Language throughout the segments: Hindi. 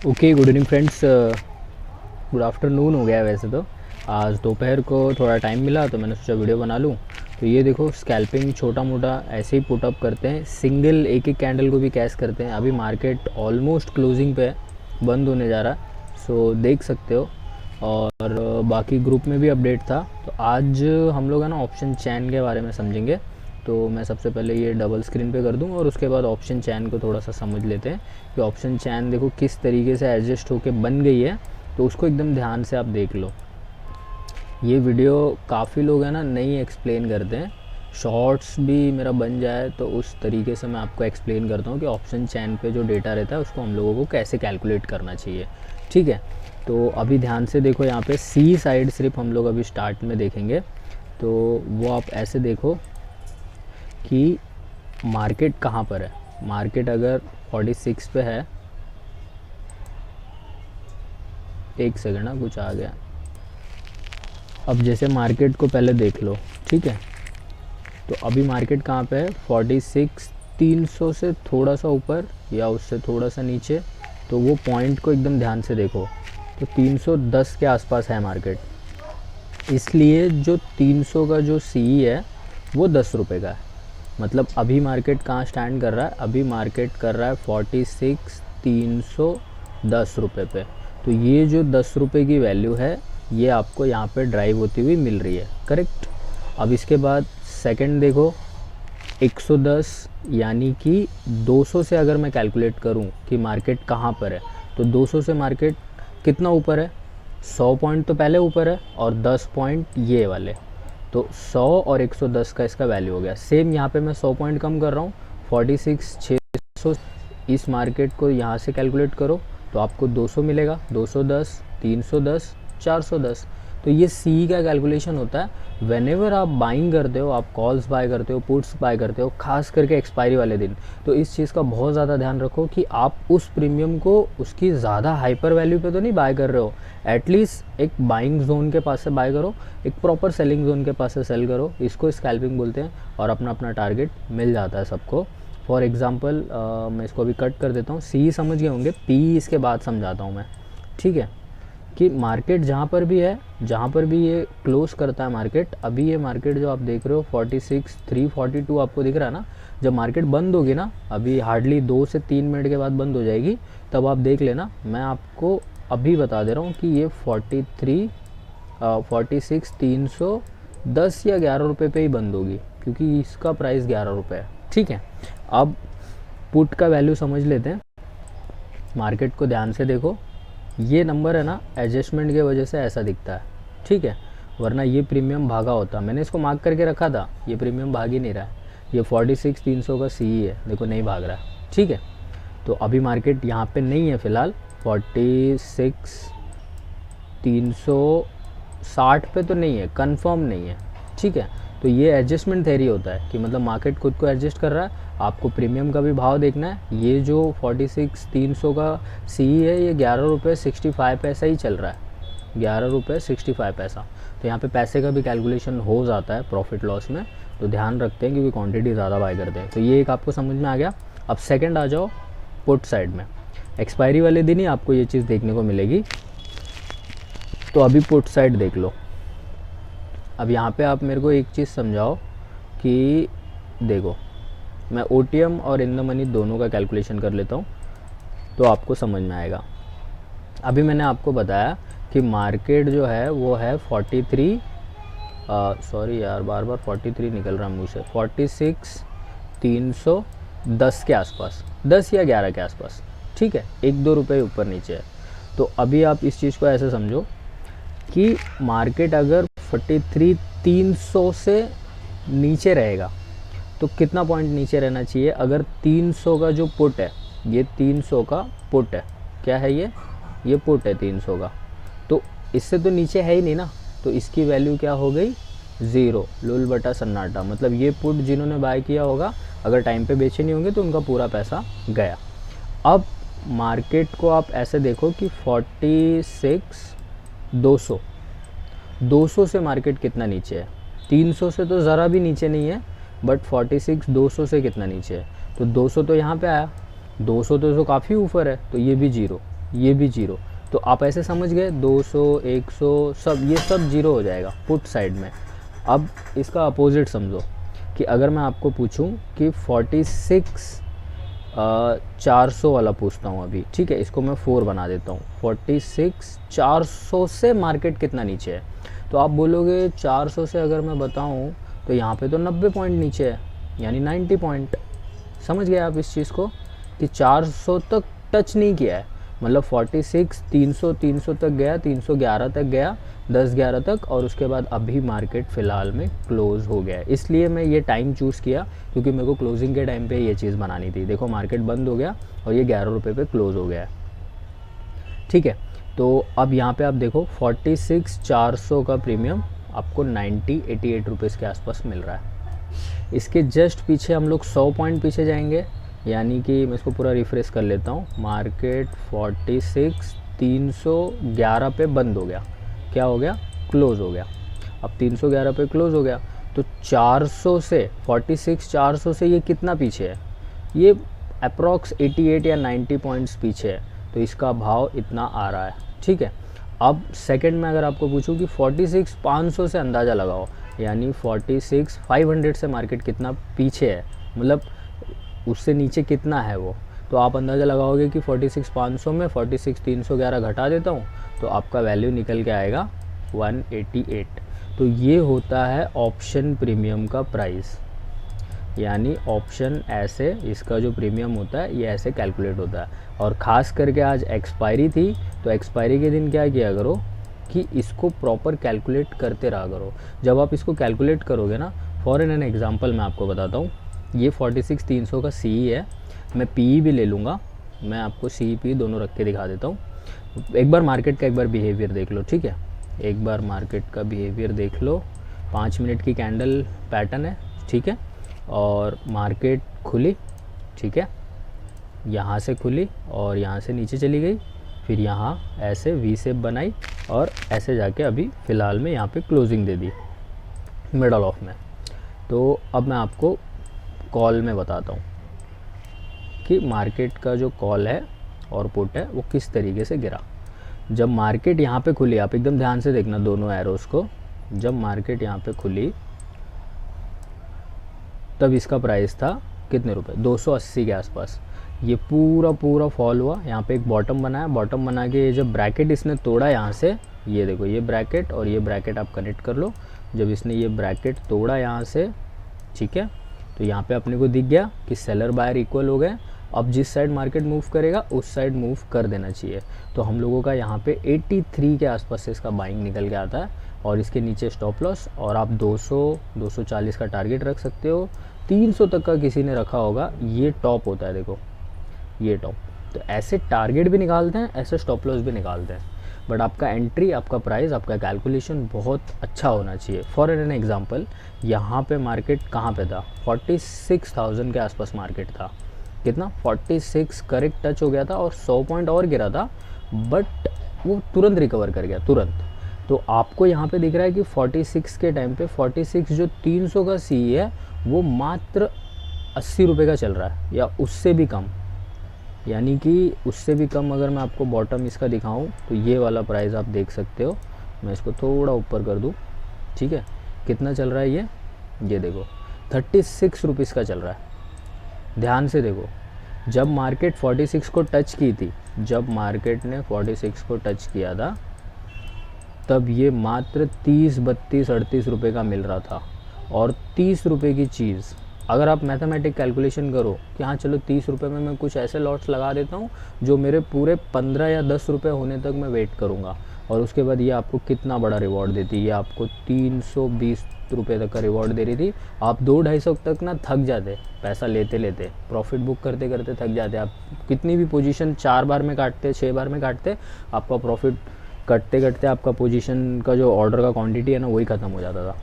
Okay, good evening friends. Good afternoon हो गया है वैसे तो। आज दोपहर को थोड़ा टाइम मिला तो मैंने सोचा वीडियो बना लूँ। तो ये देखो, स्कैल्पिंग छोटा मोटा ऐसे ही पुटअप करते हैं, सिंगल एक एक कैंडल को भी कैश करते हैं। अभी मार्केट ऑलमोस्ट क्लोजिंग पे है, बंद होने जा रहा है, सो देख सकते हो। और बाकी ग्रुप में भी अपडेट था। तो आज हम लोग है ना ऑप्शन चैन के बारे में समझेंगे। तो मैं सबसे पहले ये डबल स्क्रीन पे कर दूँ और उसके बाद ऑप्शन चैन को थोड़ा सा समझ लेते हैं कि ऑप्शन चैन देखो किस तरीके से एडजस्ट होके बन गई है। तो उसको एकदम ध्यान से आप देख लो। ये वीडियो काफ़ी लोग है ना नहीं एक्सप्लेन करते हैं। शॉर्ट्स भी मेरा बन जाए तो उस तरीके से मैं आपको एक्सप्लेन करता हूँ कि ऑप्शन चैन पे जो डेटा रहता है उसको हम लोगों को कैसे कैलकुलेट करना चाहिए। ठीक है, तो अभी ध्यान से देखो, यहाँ पे सी साइड सिर्फ हम लोग अभी स्टार्ट में देखेंगे। तो वो आप ऐसे देखो कि मार्केट कहाँ पर है। मार्केट अगर 46 पे है, एक सेकंड ना, कुछ आ गया। अब जैसे मार्केट को पहले देख लो, ठीक है। तो अभी मार्केट कहाँ पे है, 46 300 से थोड़ा सा ऊपर या उससे थोड़ा सा नीचे। तो वो पॉइंट को एकदम ध्यान से देखो, तो 310 के आसपास है मार्केट। इसलिए जो 300 का जो सी है वो 10 रुपये का है। मतलब अभी मार्केट कहाँ स्टैंड कर रहा है, अभी मार्केट कर रहा है 46 310 रुपये पे। तो ये जो 10 रुपये की वैल्यू है ये आपको यहाँ पे ड्राइव होती हुई मिल रही है, करेक्ट। अब इसके बाद सेकंड देखो, 110 यानी कि 200 से अगर मैं कैलकुलेट करूँ कि मार्केट कहाँ पर है, तो 200 से मार्केट कितना ऊपर है, 100 पॉइंट तो पहले ऊपर है और 10 पॉइंट ये वाले। तो 100 और 110 का इसका वैल्यू हो गया। सेम यहाँ पे मैं 100 पॉइंट कम कर रहा हूँ, 46 600। इस मार्केट को यहाँ से कैलकुलेट करो तो आपको 200 मिलेगा, 210 310 410। तो ये सी का कैलकुलेशन होता है व्हेनेवर आप बाइंग करते हो, आप कॉल्स बाय करते हो, पुट्स बाय करते हो, खास करके एक्सपायरी वाले दिन। तो इस चीज़ का बहुत ज़्यादा ध्यान रखो कि आप उस प्रीमियम को उसकी ज़्यादा हाइपर वैल्यू पे तो नहीं बाय कर रहे हो। एटलीस्ट एक बाइंग जोन के पास से बाय करो, एक प्रॉपर सेलिंग जोन के पास से सेल करो। इसको स्कैल्पिंग बोलते हैं और अपना अपना टारगेट मिल जाता है सबको। फॉर एग्ज़ाम्पल मैं इसको अभी कट कर देता हूँ। सी समझ गए होंगे, पी इसके बाद समझाता हूँ मैं, ठीक है। कि मार्केट जहाँ पर भी है, जहाँ पर भी ये क्लोज करता है मार्केट, अभी ये मार्केट जो आप देख रहे हो 46 342 आपको दिख रहा है ना। जब मार्केट बंद होगी ना, अभी हार्डली 2 से 3 मिनट के बाद बंद हो जाएगी, तब आप देख लेना। मैं आपको अभी बता दे रहा हूँ कि ये 46 310 या 11 रुपये पे ही बंद होगी, क्योंकि इसका प्राइस 11 रुपये है, ठीक है। अब पुट का वैल्यू समझ लेते हैं। मार्केट को ध्यान से देखो, ये नंबर है ना एडजस्टमेंट की वजह से ऐसा दिखता है, ठीक है। वरना ये प्रीमियम भागा होता, मैंने इसको मार्क करके रखा था, ये प्रीमियम भाग ही नहीं रहा है। ये 46 300 का सी है, देखो नहीं भाग रहा है, ठीक है। तो अभी मार्केट यहाँ पे नहीं है फ़िलहाल, 46 360 पे तो नहीं है, कंफर्म नहीं है, ठीक है। तो ये एडजस्टमेंट थेरी होता है कि मतलब मार्केट खुद को एडजस्ट कर रहा है। आपको प्रीमियम का भी भाव देखना है। ये जो 46 300 का सी है ये 11 रुपये 65 पैसा ही चल रहा है, 11 रुपये 65 पैसा। तो यहाँ पे पैसे का भी कैलकुलेशन हो जाता है प्रॉफिट लॉस में, तो ध्यान रखते हैं क्योंकि क्वांटिटी ज़्यादा बाय करते हैं। तो ये एक आपको समझ में आ गया। अब सेकेंड आ जाओ पुट साइड में। एक्सपायरी वाले दिन ही आपको ये चीज़ देखने को मिलेगी। तो अभी पुट साइड देख लो। अब यहाँ पे आप मेरे को एक चीज़ समझाओ कि देखो, मैं OTM और इन द मनी दोनों का कैलकुलेशन कर लेता हूँ तो आपको समझ में आएगा। अभी मैंने आपको बताया कि मार्केट जो है वो है 43 सॉरी यार, बार बार 43 निकल रहा है मुँह से, 46 310 के आसपास, 10 या 11 के आसपास, ठीक है। 1-2 रुपये ऊपर नीचे है। तो अभी आप इस चीज़ को ऐसे समझो कि मार्केट अगर 43 300 से नीचे रहेगा तो कितना पॉइंट नीचे रहना चाहिए। अगर 300 का जो पुट है, ये 300 का पुट है, क्या है ये पुट है 300 का, तो इससे तो नीचे है ही नहीं ना। तो इसकी वैल्यू क्या हो गई, 0, लुल बटा सन्नाटा। मतलब ये पुट जिन्होंने बाय किया होगा, अगर टाइम पे बेचे नहीं होंगे तो उनका पूरा पैसा गया। अब मार्केट को आप ऐसे देखो कि 46 200 से मार्केट कितना नीचे है, 300 से तो ज़रा भी नीचे नहीं है, बट 46 200 से कितना नीचे है। तो 200 तो यहाँ पे आया, 200 तो काफ़ी ऊपर है, तो ये भी 0, ये भी जीरो। तो आप ऐसे समझ गए 200 100 सब ये सब जीरो हो जाएगा पुट साइड में। अब इसका अपोजिट समझो कि अगर मैं आपको पूछूं कि 46 400 वाला पूछता हूँ अभी, ठीक है, इसको मैं 4 बना देता हूँ। 46 400 से मार्केट कितना नीचे है, तो आप बोलोगे 400 से अगर मैं बताऊँ तो यहाँ पे तो 90 पॉइंट नीचे है, यानी 90 पॉइंट। समझ गए आप इस चीज़ को कि 400 तक टच नहीं किया है, मतलब 46 300 तक गया, 311 तक गया, 10-11 तक, और उसके बाद अभी मार्केट फ़िलहाल में क्लोज़ हो गया है। इसलिए मैं ये टाइम चूज़ किया क्योंकि मेरे को क्लोजिंग के टाइम पे ये चीज़ बनानी थी। देखो मार्केट बंद हो गया और ये 11 रुपये पे क्लोज़ हो गया है, ठीक है। तो अब यहाँ पे आप देखो 46 400 का प्रीमियम आपको 88 रुपीज़ के आसपास मिल रहा है। इसके जस्ट पीछे हम लोग 100 पॉइंट पीछे जाएंगे, यानी कि मैं इसको पूरा रिफ्रेश कर लेता हूँ। मार्केट 46 311 पे बंद हो गया, क्या हो गया, क्लोज़ हो गया। अब 311 पे क्लोज़ हो गया तो 400 से 46 400 से ये कितना पीछे है, ये अप्रॉक्स 88 या 90 पॉइंट्स पीछे है, तो इसका भाव इतना आ रहा है, ठीक है। अब सेकंड में अगर आपको पूछूं कि 46 500 से अंदाज़ा लगाओ, यानी 46 500 से मार्केट कितना पीछे है, मतलब उससे नीचे कितना है वो, तो आप अंदाज़ा लगाओगे कि 46 500 में 46 311 घटा देता हूँ तो आपका वैल्यू निकल के आएगा 188। तो ये होता है ऑप्शन प्रीमियम का प्राइस, यानी ऑप्शन ऐसे इसका जो प्रीमियम होता है ये ऐसे कैलकुलेट होता है। और ख़ास करके आज एक्सपायरी थी तो एक्सपायरी के दिन क्या किया करो कि इसको प्रॉपर कैलकुलेट करते रहा करो। जब आप इसको कैलकुलेट करोगे ना, फॉर एन एग्जांपल मैं आपको बताता हूँ, ये 46 300 का सी है, मैं पी भी ले लूँगा, मैं आपको सी पी दोनों रख के दिखा देता हूँ। एक बार मार्केट का एक बार बिहेवियर देख लो, ठीक है, एक बार मार्केट का बिहेवियर देख लो। 5 मिनट की कैंडल पैटर्न है, ठीक है, और मार्केट खुली, ठीक है, यहाँ से खुली और यहाँ से नीचे चली गई, फिर यहाँ ऐसे वी शेप बनाई और ऐसे जाके अभी फ़िलहाल में यहाँ पे closing they the middle of में। तो अब मैं आपको कॉल में बताता हूँ कि मार्केट का जो कॉल है और पुट है वो किस तरीके से गिरा। जब मार्केट यहाँ पे खुली, आप एकदम ध्यान से देखना दोनों एरोज़ को, जब मार्केट यहाँ पे खुली तब इसका प्राइस था कितने रुपए, 280 के आसपास। ये पूरा फॉल हुआ, यहाँ पे एक बॉटम बनाया, बॉटम बना के ये जब ब्रैकेट इसने तोड़ा यहाँ से, ये देखो ये ब्रैकेट और ये ब्रैकेट आप कनेक्ट कर लो, जब इसने ये ब्रैकेट तोड़ा यहाँ से, ठीक है, तो यहाँ पे अपने को दिख गया कि सेलर बायर इक्वल हो गए। अब जिस साइड मार्केट मूव करेगा उस साइड मूव कर देना चाहिए। तो हम लोगों का यहाँ पे 83 के आसपास से इसका बाइंग निकल के आता है और इसके नीचे स्टॉप लॉस, और आप 200 240 का टारगेट रख सकते हो, 300 तक का किसी ने रखा होगा, ये टॉप होता है, देखो ये टॉप। तो ऐसे टारगेट भी निकालते हैं, ऐसे स्टॉप लॉस भी निकालते हैं, बट आपका एंट्री, आपका प्राइस, आपका कैलकुलेशन बहुत अच्छा होना चाहिए। फॉर एन एग्जांपल यहाँ पे मार्केट कहाँ पे था, 46,000 के आसपास मार्केट था, कितना 46 करेक्ट टच हो गया था और 100 पॉइंट और गिरा था, बट वो तुरंत रिकवर कर गया, तुरंत। तो आपको यहाँ पे दिख रहा है कि 46 के टाइम पे 46 जो 300 का सी है वो मात्र 80 रुपये का चल रहा है या उससे भी कम, यानी कि उससे भी कम। अगर मैं आपको बॉटम इसका दिखाऊं तो ये वाला प्राइस आप देख सकते हो, मैं इसको थोड़ा ऊपर कर दूं, ठीक है, कितना चल रहा है ये देखो 36 रुपीज़ का चल रहा है। ध्यान से देखो, जब मार्केट 46 को टच की थी, जब मार्केट ने 46 को टच किया था तब ये मात्र 30 32 38 रुपये का मिल रहा था। और 30 रुपये की चीज़ अगर आप मैथमेटिक कैलकुलेशन करो कि हाँ चलो 30 रुपये में मैं कुछ ऐसे लॉट्स लगा देता हूँ जो मेरे पूरे 15 या 10 रुपये होने तक मैं वेट करूँगा, और उसके बाद ये आपको कितना बड़ा रिवॉर्ड देती है, ये आपको 320 रुपये तक का रिवॉर्ड दे रही थी। आप 200-250 तक ना थक जाते, पैसा लेते लेते, प्रॉफिट बुक करते करते थक जाते। आप कितनी भी पोजीशन 4 बार में काटते, 6 बार में काटते, आपका प्रॉफिट कटते कटते आपका पोजीशन का जो ऑर्डर का क्वांटिटी है ना वही ख़त्म हो जाता था।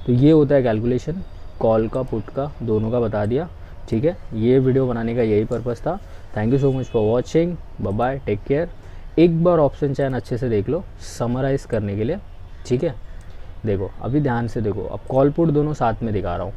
तो ये होता है कैलकुलेशन, कॉल का पुट का दोनों का बता दिया, ठीक है। ये वीडियो बनाने का यही पर्पज़ था। Thank you so much for watching, bye bye, take care. एक बार ऑप्शन चैन अच्छे से देख लो समराइज़ करने के लिए, ठीक है। देखो अभी ध्यान से देखो, अब कॉल पुट दोनों साथ में दिखा रहा हूँ,